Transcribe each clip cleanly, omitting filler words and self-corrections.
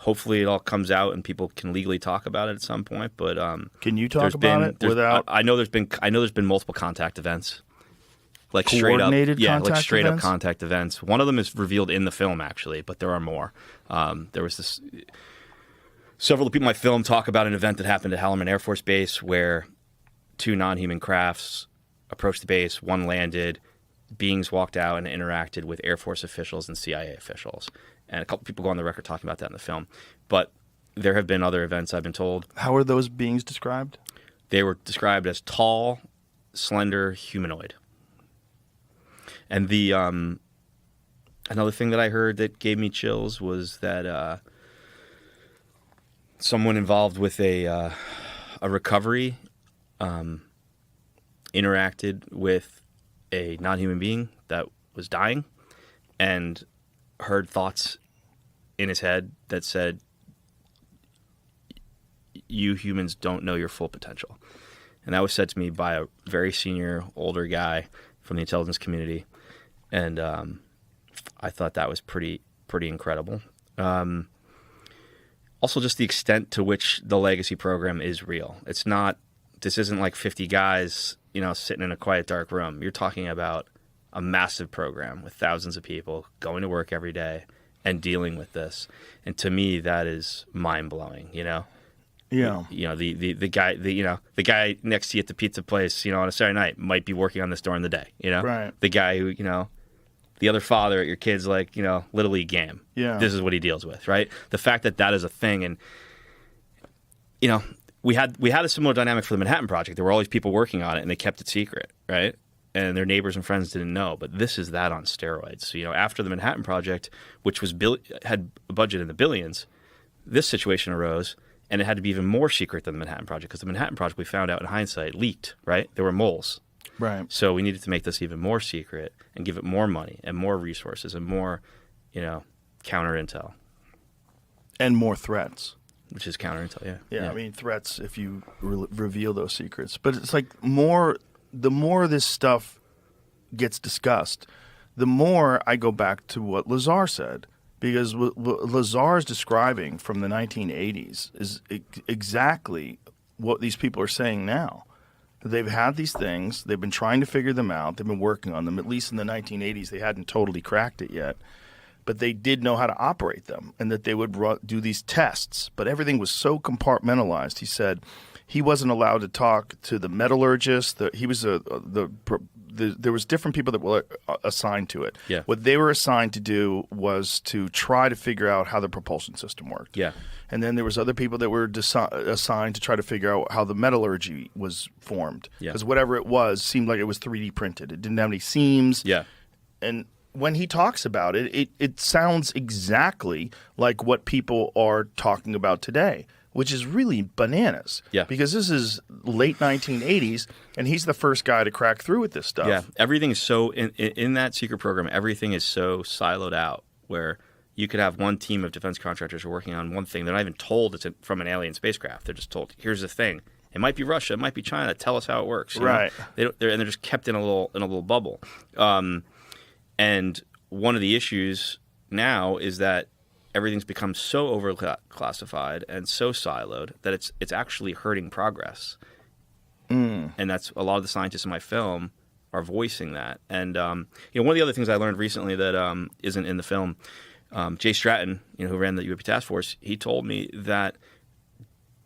Hopefully it all comes out and people can legally talk about it at some point. But can you talk about it without? I know there's been multiple contact events, like coordinated straight up contact events. One of them is revealed in the film actually, but there are more. There was this. Several of the people in my film talk about an event that happened at Hallerman Air Force Base where 2 non-human crafts approached the base. One landed. Beings walked out and interacted with Air Force officials and CIA officials. And a couple people go on the record talking about that in the film. But there have been other events, I've been told. How are those beings described? They were described as tall, slender, humanoid. And the another thing that I heard that gave me chills was that someone involved with a recovery interacted with a non-human being that was dying and heard thoughts in his head that said, you humans don't know your full potential. And that was said to me by a very senior, older guy from the intelligence community. And I thought that was pretty incredible. Also, just the extent to which the legacy program is real. This isn't like 50 guys, sitting in a quiet, dark room. You're talking about a massive program with thousands of people going to work every day and dealing with this. And to me, that is mind-blowing, Yeah. The guy next to you at the pizza place, on a Saturday night might be working on this during the day, Right. The guy who, the other father at your kid's Little League game. Yeah. This is what he deals with, right? The fact that is a thing. And, we had a similar dynamic for the Manhattan Project. There were all these people working on it, and they kept it secret, right? And their neighbors and friends didn't know. But this is that on steroids. So, after the Manhattan Project, which was had a budget in the billions, this situation arose, and it had to be even more secret than the Manhattan Project, because the Manhattan Project, we found out in hindsight, leaked, right? There were moles. Right. So we needed to make this even more secret and give it more money and more resources and more, counter intel. And more threats. Which is counter intel, yeah. Yeah, I mean, threats if you reveal those secrets. But it's like the more this stuff gets discussed, the more I go back to what Lazar said. Because what Lazar is describing from the 1980s is exactly what these people are saying now. They've had these things. They've been trying to figure them out. They've been working on them. At least in the 1980s, they hadn't totally cracked it yet. But they did know how to operate them, and that they would do these tests. But everything was so compartmentalized. He said he wasn't allowed to talk to the metallurgist. There was different people that were assigned to it. Yeah. What they were assigned to do was to try to figure out how the propulsion system worked. Yeah. And then there was other people that were assigned to try to figure out how the metallurgy was formed. Because whatever it was seemed like it was 3D printed. It didn't have any seams. Yeah. And when he talks about it, it sounds exactly like what people are talking about today, which is really bananas. Yeah. Because this is late 1980s, and he's the first guy to crack through with this stuff. Yeah. Everything is so in that secret program. Everything is so siloed out where you could have one team of defense contractors working on one thing. They're not even told it's from an alien spacecraft. They're just told, "Here's the thing. It might be Russia. It might be China. Tell us how it works." Right. They're just kept in a little bubble. And one of the issues now is that everything's become so overclassified and so siloed that it's actually hurting progress. And that's a lot of the scientists in my film are voicing that. And one of the other things I learned recently that isn't in the film, Jay Stratton, who ran the UAP task force, he told me that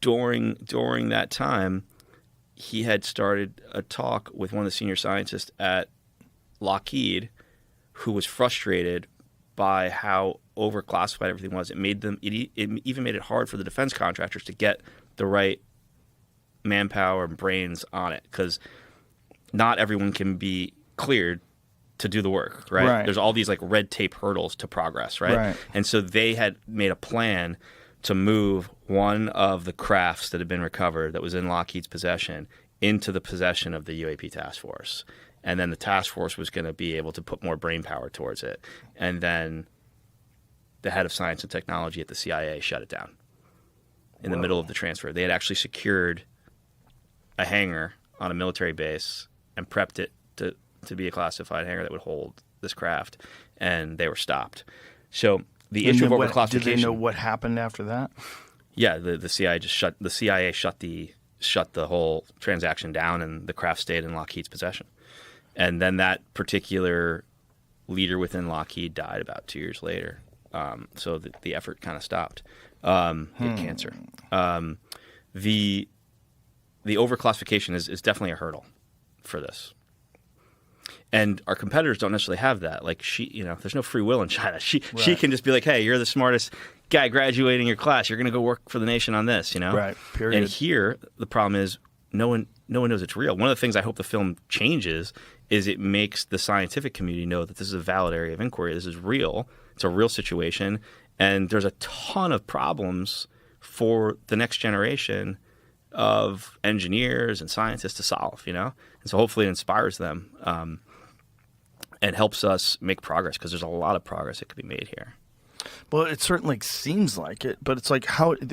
during that time, he had started a talk with one of the senior scientists at Lockheed, who was frustrated by how overclassified everything was. It even made it hard for the defense contractors to get the right manpower and brains on it, because not everyone can be cleared to do the work, right? There's all these red tape hurdles to progress, right? And so they had made a plan to move one of the crafts that had been recovered that was in Lockheed's possession into the possession of the UAP task force. And then the task force was going to be able to put more brain power towards it. And then the head of science and technology at the CIA shut it down in the middle of the transfer. They had actually secured a hangar on a military base and prepped it to be a classified hangar that would hold this craft, and they were stopped. So the issue of overclassification. Did they know what happened after that? Yeah, the CIA shut the whole transaction down, and the craft stayed in Lockheed's possession. And then that particular leader within Lockheed died about 2 years later. So the effort kind of stopped. He had cancer. The overclassification is definitely a hurdle for this. And our competitors don't necessarily have that. Like there's no free will in China. She can just be like, hey, you're the smartest guy graduating your class. You're going to go work for the nation on this, Right, period. And here, the problem is no one knows it's real. One of the things I hope the film changes is it makes the scientific community know that this is a valid area of inquiry. This is real. It's a real situation. And there's a ton of problems for the next generation of engineers and scientists to solve, And so hopefully it inspires them and helps us make progress, because there's a lot of progress that could be made here. Well, it certainly seems like it, but it's like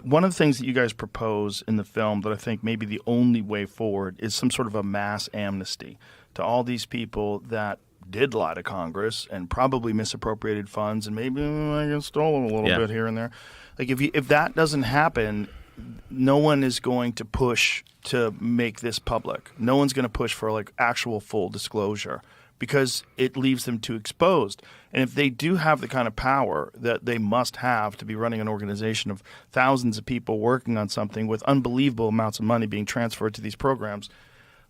one of the things that you guys propose in the film that I think may be the only way forward is some sort of a mass amnesty to all these people that did lie to Congress and probably misappropriated funds and maybe stole them a little bit here and there. Like if that doesn't happen, no one is going to push to make this public. No one's going to push for like actual full disclosure, because it leaves them too exposed. And if they do have the kind of power that they must have to be running an organization of thousands of people working on something with unbelievable amounts of money being transferred to these programs,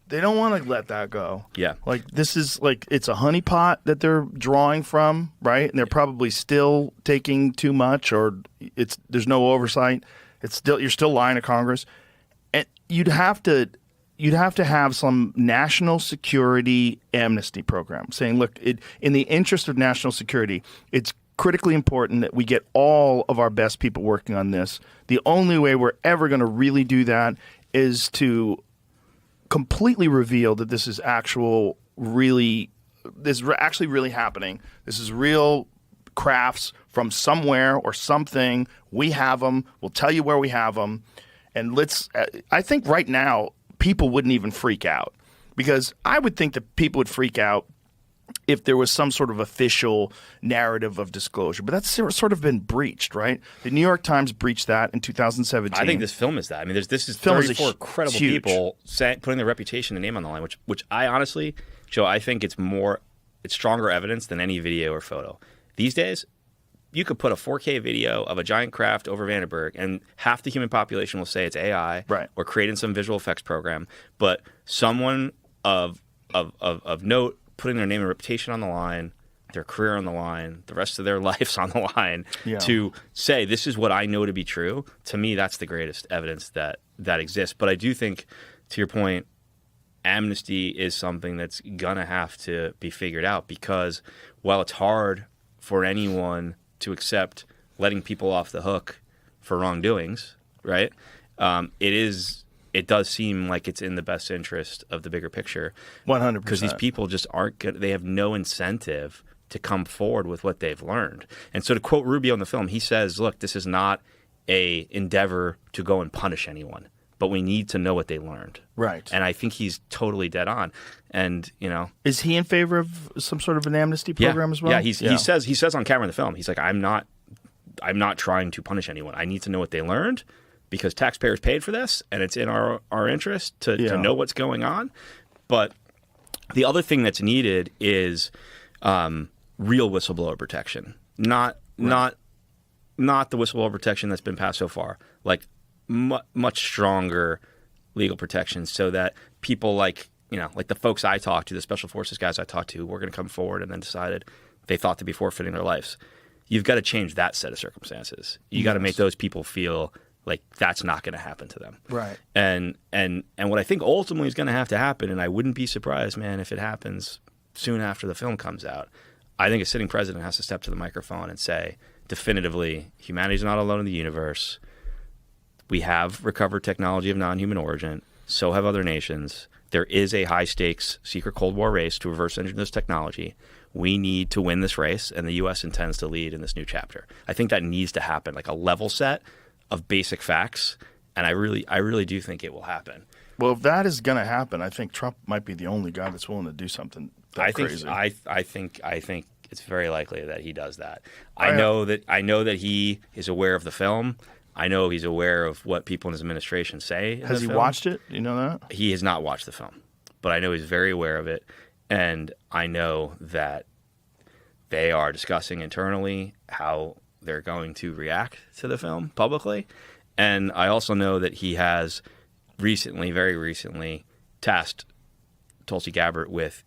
they don't want to let that go. Yeah. Like this is like it's a honeypot that they're drawing from, right? And they're probably still taking too much, or there's no oversight. You're still lying to Congress. And you'd have to have some national security amnesty program saying, look, in the interest of national security, it's critically important that we get all of our best people working on this. The only way we're ever going to really do that is to completely reveal that this is actually really happening. This is real crafts from somewhere or something. We have them. We'll tell you where we have them. And I think right now, people wouldn't even freak out, because I would think that people would freak out if there was some sort of official narrative of disclosure. But that's sort of been breached, right? The New York Times breached that in 2017. I think this film is that. I mean, this is 34 credible people putting their reputation and name on the line, which I honestly, Joe, I think it's stronger evidence than any video or photo. These days, you could put a 4K video of a giant craft over Vandenberg, and half the human population will say it's AI, right, or creating some visual effects program. But someone of note putting their name and reputation on the line, their career on the line, the rest of their lives on the line, to say this is what I know to be true. To me, that's the greatest evidence that exists. But I do think, to your point, amnesty is something that's gonna have to be figured out, because while it's hard for anyone to accept letting people off the hook for wrongdoings, right? It does seem like it's in the best interest of the bigger picture. 100%. Because these people just aren't good. They have no incentive to come forward with what they've learned. And so, to quote Rubio in the film, he says, look, this is not a endeavor to go and punish anyone, but we need to know what they learned. Right. And I think he's totally dead on. And, is he in favor of some sort of an amnesty program as well? Yeah, he says on camera in the film, he's like, I'm not trying to punish anyone. I need to know what they learned, because taxpayers paid for this, and it's in our interest to know what's going on. But the other thing that's needed is real whistleblower protection, not the whistleblower protection that's been passed so far, like much stronger legal protections, so that people like the folks I talked to, the special forces guys I talked to, were going to come forward and then decided they thought to be forfeiting their lives. You've got to change that set of circumstances. You got to make those people feel like that's not going to happen to them. Right. And what I think ultimately is going to have to happen, and I wouldn't be surprised, man, if it happens soon after the film comes out, I think a sitting president has to step to the microphone and say definitively, humanity's not alone in the universe. We have recovered technology of non-human origin. So have other nations. There is a high-stakes secret Cold War race to reverse engineer this technology. We need to win this race, and the U.S. intends to lead in this new chapter. I think that needs to happen, like a level set of basic facts, and I really do think it will happen. Well, if that is going to happen, I think Trump might be the only guy that's willing to do something crazy. I think it's very likely that he does that. I know that he is aware of the film. I know he's aware of what people in his administration say. Has he watched it? You know that? He has not watched the film, but I know he's very aware of it, and I know that they are discussing internally how they're going to react to the film publicly. And I also know that he has very recently, tasked Tulsi Gabbard with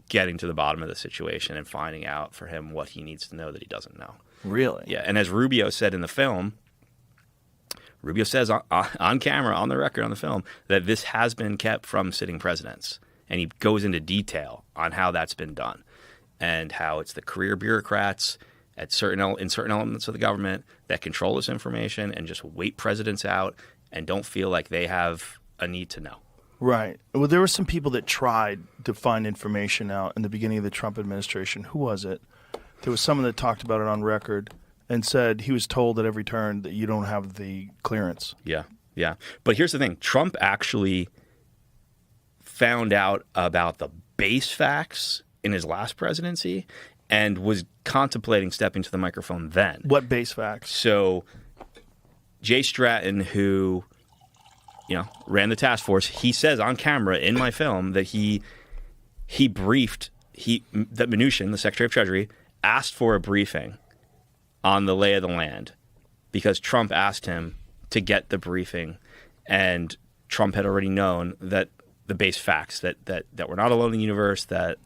getting to the bottom of the situation and finding out for him what he needs to know that he doesn't know. Really? Yeah. And as Rubio said in the film, Rubio says on camera, on the record, on the film, that this has been kept from sitting presidents. And he goes into detail on how that's been done and how it's the career bureaucrats in certain elements of the government that control this information and just wait presidents out and don't feel like they have a need to know. Right. Well, there were some people that tried to find information out in the beginning of the Trump administration. Who was it? There was someone that talked about it on record and said he was told at every turn that you don't have the clearance. Yeah, yeah. But here's the thing. Trump actually found out about the base facts in his last presidency and was contemplating stepping to the microphone then. What base facts? So Jay Stratton, who ran the task force, he says on camera in my film that he briefed that Mnuchin, the Secretary of Treasury, asked for a briefing on the lay of the land because Trump asked him to get the briefing, and Trump had already known that the base facts that we're not alone in the universe, that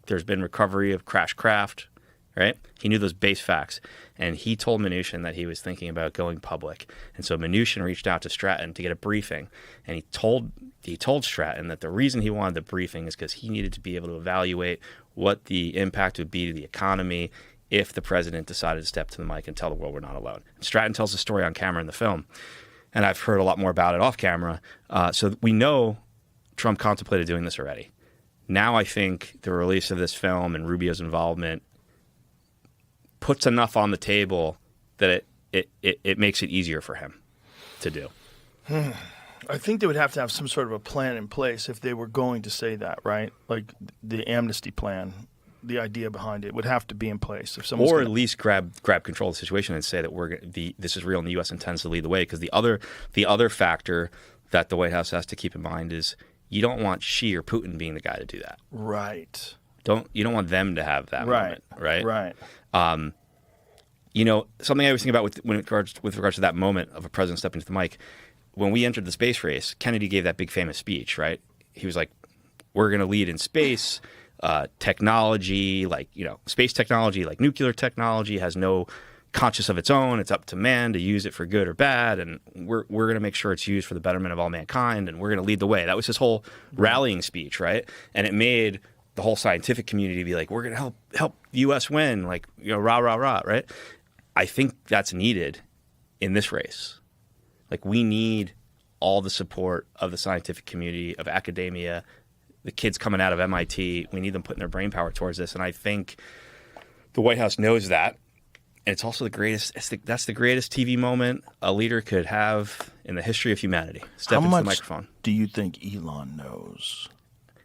there's been recovery of crashed craft, right? He knew those base facts, and he told Mnuchin that he was thinking about going public. And so Mnuchin reached out to Stratton to get a briefing, and he told Stratton that the reason he wanted the briefing is because he needed to be able to evaluate what the impact would be to the economy if the president decided to step to the mic and tell the world we're not alone. And Stratton tells the story on camera in the film, and I've heard a lot more about it off camera. So we know Trump contemplated doing this already. Now I think the release of this film and Rubio's involvement puts enough on the table that it makes it easier for him to do. I think they would have to have some sort of a plan in place if they were going to say that, right? Like the amnesty plan, the idea behind it would have to be in place. If someone's at least grab control of the situation and say that this is real and the U.S. intends to lead the way. Because the other factor that the White House has to keep in mind is you don't want Xi or Putin being the guy to do that. Right. You don't want them to have that moment, right? Right. Something I was thinking about with regards to that moment of a president stepping to the mic. When we entered the space race, Kennedy gave that big famous speech, right? He was like, "We're going to lead in space technology, space technology, like nuclear technology, has no conscience of its own. It's up to man to use it for good or bad, and we're going to make sure it's used for the betterment of all mankind, and we're going to lead the way." That was his whole rallying speech, right? And it made the whole scientific community be like, "We're going to help the U.S. win," rah rah rah, right? I think that's needed in this race. We need all the support of the scientific community, of academia, the kids coming out of MIT. We need them putting their brain power towards this, and I think the White House knows that. And it's also the greatest. That's the greatest TV moment a leader could have in the history of humanity. Step into the microphone. How much do you think Elon knows?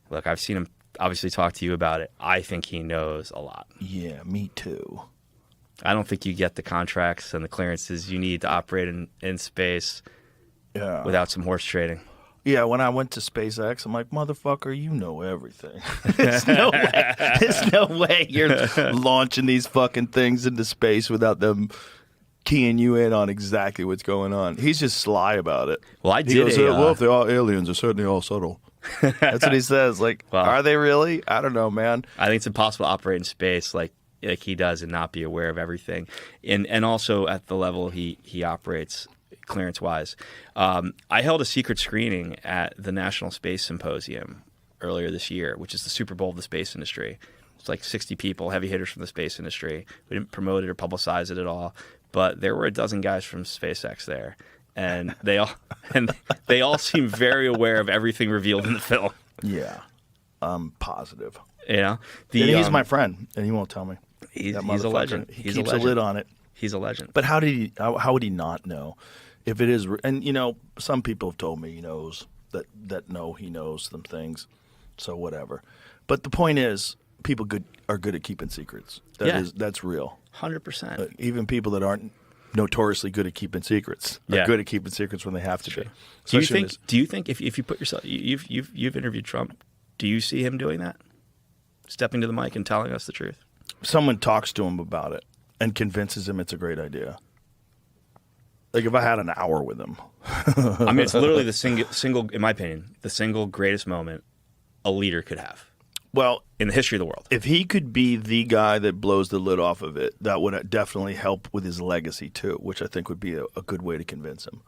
Look, I've seen him obviously talk to you about it. I think he knows a lot. Yeah, me too. I don't think you get the contracts and the clearances you need to operate in space without some horse trading. Yeah, when I went to SpaceX, I'm like, motherfucker, you know everything. There's no way you're launching these fucking things into space without them keying you in on exactly what's going on. He's just sly about it. Well, He goes, well, if they're all aliens, they're certainly all subtle. That's what he says. Are they really? I don't know, man. I think it's impossible to operate in space like he does and not be aware of everything. And also at the level he operates clearance-wise. I held a secret screening at the National Space Symposium earlier this year, which is the Super Bowl of the space industry. It's like 60 people, heavy hitters from the space industry. We didn't promote it or publicize it at all, but there were a dozen guys from SpaceX there, and they all seem very aware of everything revealed in the film. Yeah, I'm positive. Yeah, he's my friend, and he won't tell me. He's a legend. He keeps a lid on it. He's a legend. But how would he not know if it is? And some people have told me he knows that he knows some things. So whatever. But the point is, people are good at keeping secrets. That's real. 100%. Even people that aren't notoriously good at keeping secrets are good at keeping secrets when they have to be. Do you think if you put yourself, you've interviewed Trump, do you see him doing that? Stepping to the mic and telling us the truth? Someone talks to him about it and convinces him it's a great idea. Like if I had an hour with him. I mean, it's literally the single, in my opinion, the single greatest moment a leader could have. Well, in the history of the world. If he could be the guy that blows the lid off of it, that would definitely help with his legacy too, which I think would be a good way to convince him.